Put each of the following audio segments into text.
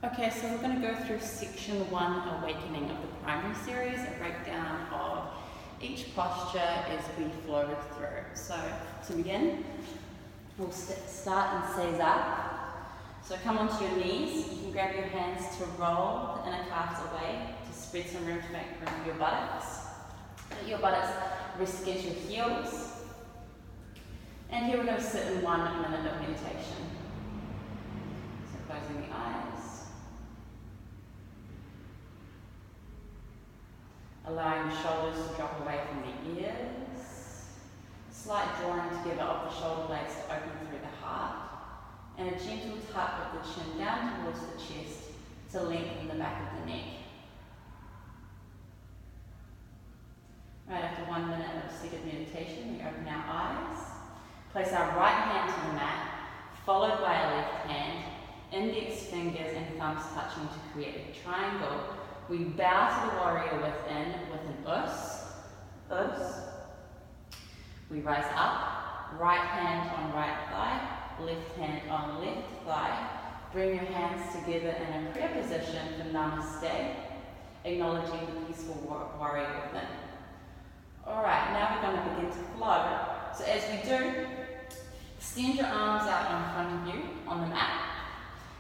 Okay, so we're going to go through section 1, Awakening of the Primary Series, a breakdown of each posture as we flow through. So to begin, we'll start in Cesar. So come onto your knees. You can grab your hands to roll the inner calves away to spread some room to make room for your buttocks. Let your buttocks rest against your heels. And here we're going to sit in 1 minute of meditation. So closing the eyes. Allowing the shoulders to drop away from the ears. Slight drawing together of the shoulder blades to open through the heart. And a gentle tuck of the chin down towards the chest to lengthen the back of the neck. Right after 1 minute of seated meditation, we open our eyes. Place our right hand to the mat, followed by our left hand, index fingers and thumbs touching to create a triangle. We bow to the warrior within with an us. We rise up, right hand on right thigh, left hand on left thigh. Bring your hands together in a prayer position for Namaste, acknowledging the peaceful warrior within. Alright, now we're going to begin to flow. So as we do, extend your arms out in front of you on the mat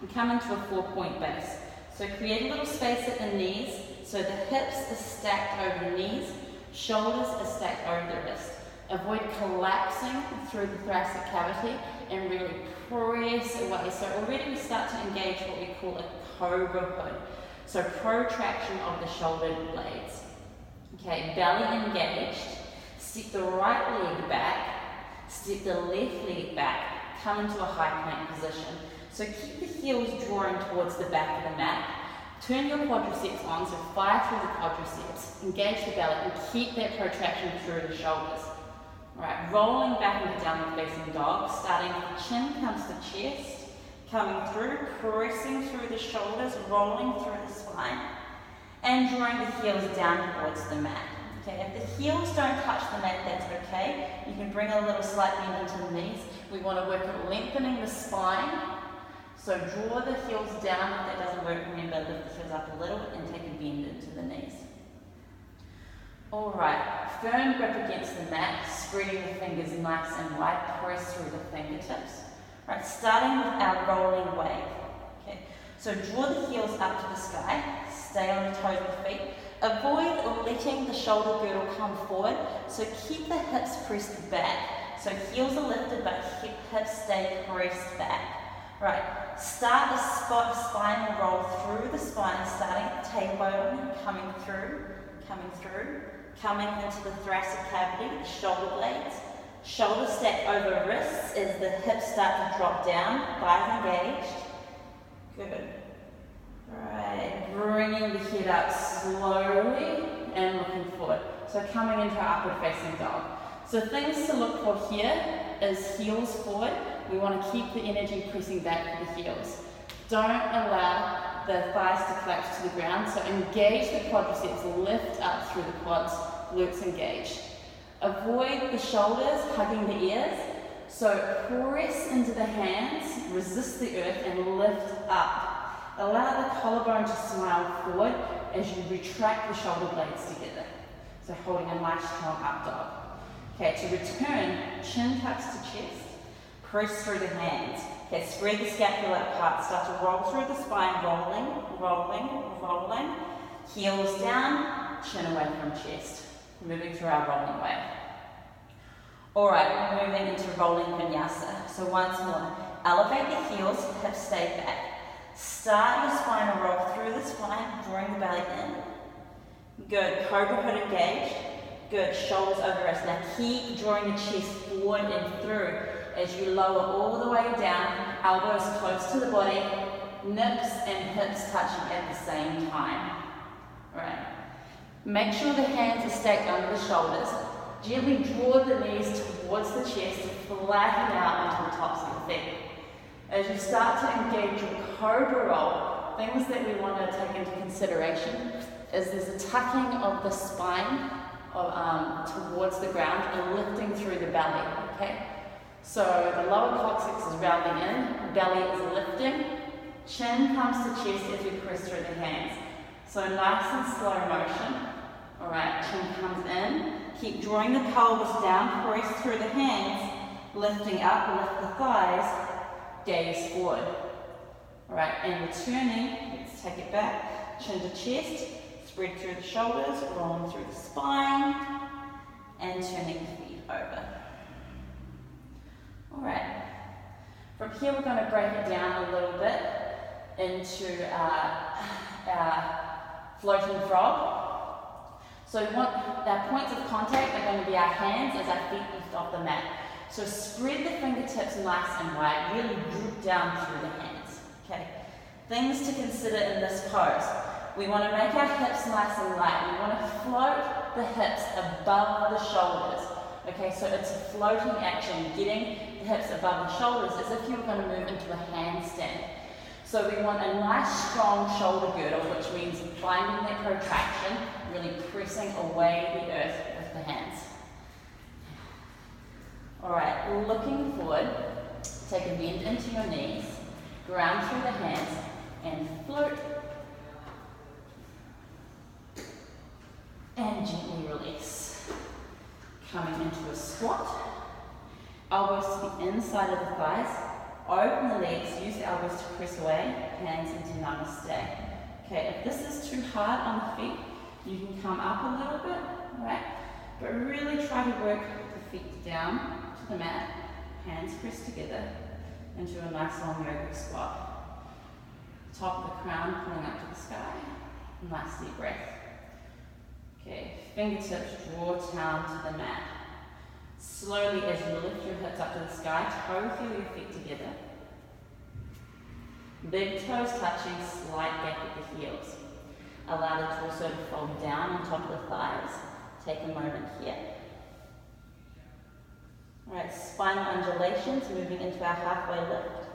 and come into a 4-point base. So create a little space at the knees, so the hips are stacked over the knees, shoulders are stacked over the wrist. Avoid collapsing through the thoracic cavity and really press away. So already we start to engage what we call a cobra hood. So protraction of the shoulder blades. Okay, belly engaged. Step the right leg back, step the left leg back, come into a high plank position. So keep the heels drawing towards the back of the mat. Turn your quadriceps on, so fire through the quadriceps. Engage the belly and keep that protraction through the shoulders. Alright, rolling back into downward facing dog, starting with the chin comes to chest, coming through, pressing through the shoulders, rolling through the spine, and drawing the heels down towards the mat. Okay, if the heels don't touch the mat, that's okay. You can bring a little slight bend into the knees. We want to work at lengthening the spine. So draw the heels down. If that doesn't work, remember, lift the heels up a little and take a bend into the knees. Alright, firm grip against the mat, spreading the fingers nice and wide, press through the fingertips. Right, starting with our rolling wave. Okay, so draw the heels up to the sky, stay on the toes of the feet. Avoid letting the shoulder girdle come forward, so keep the hips pressed back. So heels are lifted, but hips stay pressed back. Right, start the spinal roll through the spine, starting at the tailbone, coming into the thoracic cavity, the shoulder blades. Shoulders stack over wrists as the hips start to drop down, thighs engaged. Good. Right, bringing the head up slowly and looking forward. So coming into our upward facing dog. So things to look for here is heels forward. We want to keep the energy pressing back for the heels. Don't allow the thighs to collapse to the ground, so engage the quadriceps, lift up through the quads, glutes engaged. Avoid the shoulders hugging the ears, so press into the hands, resist the earth and lift up. Allow the collarbone to smile forward as you retract the shoulder blades together. So holding a nice strong up dog. Okay, to return, chin tucks to chest. Press through the hands. Okay, spread the scapula apart. Start to roll through the spine, rolling. Heels down, chin away from chest. Moving through our rolling wave. Alright, we're moving into rolling vinyasa. So once more, elevate the heels, hips stay back. Start your spinal roll through the spine, drawing the belly in. Good, cobra hood engaged. Good, shoulders over wrists. Now keep drawing the chest forward and through. As you lower all the way down, elbows close to the body, nips and hips touching at the same time. Right. Make sure the hands are stacked under the shoulders. Gently draw the knees towards the chest to flatten out onto the tops of the feet. As you start to engage your cobra roll, things that we want to take into consideration is there's a tucking of the spine towards the ground and lifting through the belly. Okay. So the lower coccyx is rounding in, belly is lifting, Chin comes to chest as we press through the hands. So nice and slow motion. Alright, chin comes in. Keep drawing the pelvis down, press through the hands, lifting up, lift the thighs, gaze forward. Alright, and returning, let's take it back, chin to chest, spread through the shoulders, rolling through the spine, and turning the feet over. Alright, from here we're going to break it down a little bit into our floating frog. So we want our points of contact are going to be our hands as our feet lift off the mat. So spread the fingertips nice and wide, really droop down through the hands. Okay. Things to consider in this pose. We want to make our hips nice and light. We want to float the hips above the shoulders. Okay, so it's a floating action, getting the hips above the shoulders as if you were going to move into a handstand. So we want a nice strong shoulder girdle, which means finding that protraction, really pressing away the earth with the hands. Alright, looking forward, take a bend into your knees, ground through the hands, and float. And gently release. Coming into a squat, elbows to the inside of the thighs, open the legs, use the elbows to press away, hands into namaste. Okay, if this is too hard on the feet, you can come up a little bit, right? But really try to work the feet down to the mat, hands pressed together into a nice long yoga squat. Top of the crown pulling up to the sky, nice deep breath. Okay, fingertips draw down to the mat. Slowly as you lift your hips up to the sky, toe feel your feet together. Big toes touching, slight gap at the heels. Allow the torso to fold down on top of the thighs. Take a moment here. Alright, spinal undulations, moving into our halfway lift.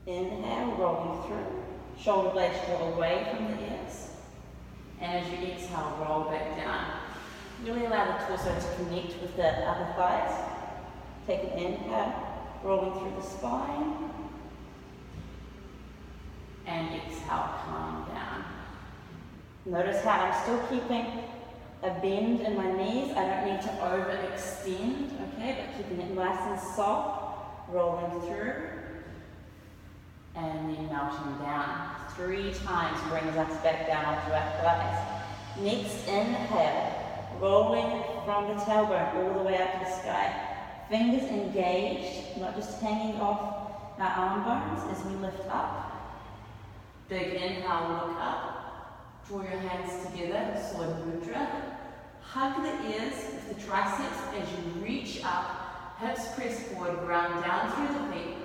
Inhale, rolling through. Shoulder blades draw away from the ears. And as you exhale, roll back down. Really allow the torso to connect with the upper thighs. Take an inhale, rolling through the spine. And exhale, calm down. Notice how I'm still keeping a bend in my knees. I don't need to overextend, okay, but keeping it nice and soft, rolling through, and then melting down. 3 times brings us back down onto our thighs. Next inhale, rolling from the tailbone all the way up to the sky. Fingers engaged, not just hanging off our arm bones as we lift up. Big inhale, look up. Draw your hands together, Sword Mudra. Hug the ears with the triceps as you reach up, hips press forward, ground down through the feet,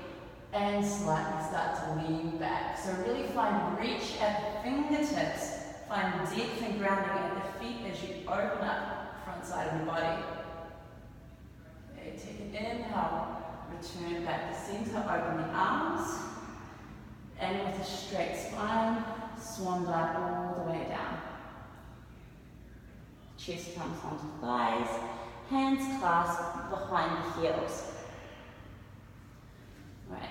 and slightly start to lean back. So really find reach at the fingertips, find depth and grounding at the feet as you open up the front side of the body. Okay, take an inhale, return back to center, open the arms, and with a straight spine, swan dive all the way down. Chest comes onto thighs, hands clasp behind the heels. Right,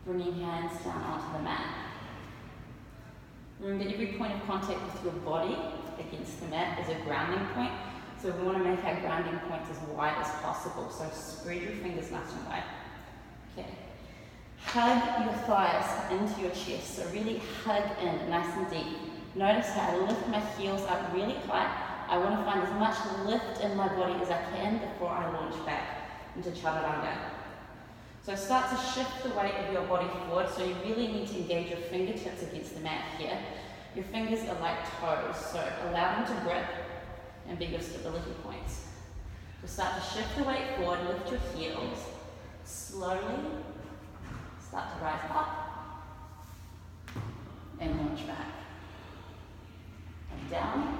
bringing hands down onto the mat. Remember, every point of contact with your body against the mat is a grounding point. So we want to make our grounding points as wide as possible. So spread your fingers nice and wide. Okay. Hug your thighs into your chest. So really hug in nice and deep. Notice how I lift my heels up really high. I want to find as much lift in my body as I can before I launch back into Chaturanga. So start to shift the weight of your body forward. So you really need to engage your fingertips against the mat here. Your fingers are like toes, so allow them to grip and be your stability points. So start to shift the weight forward, lift your heels. Slowly start to rise up and launch back. And down.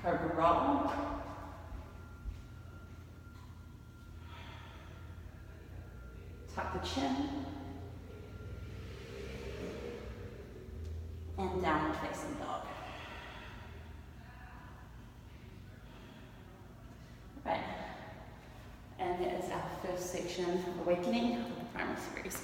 Cobra roll. Tuck the chin. And downward facing dog. Right. And that is our first section of awakening of the primary series.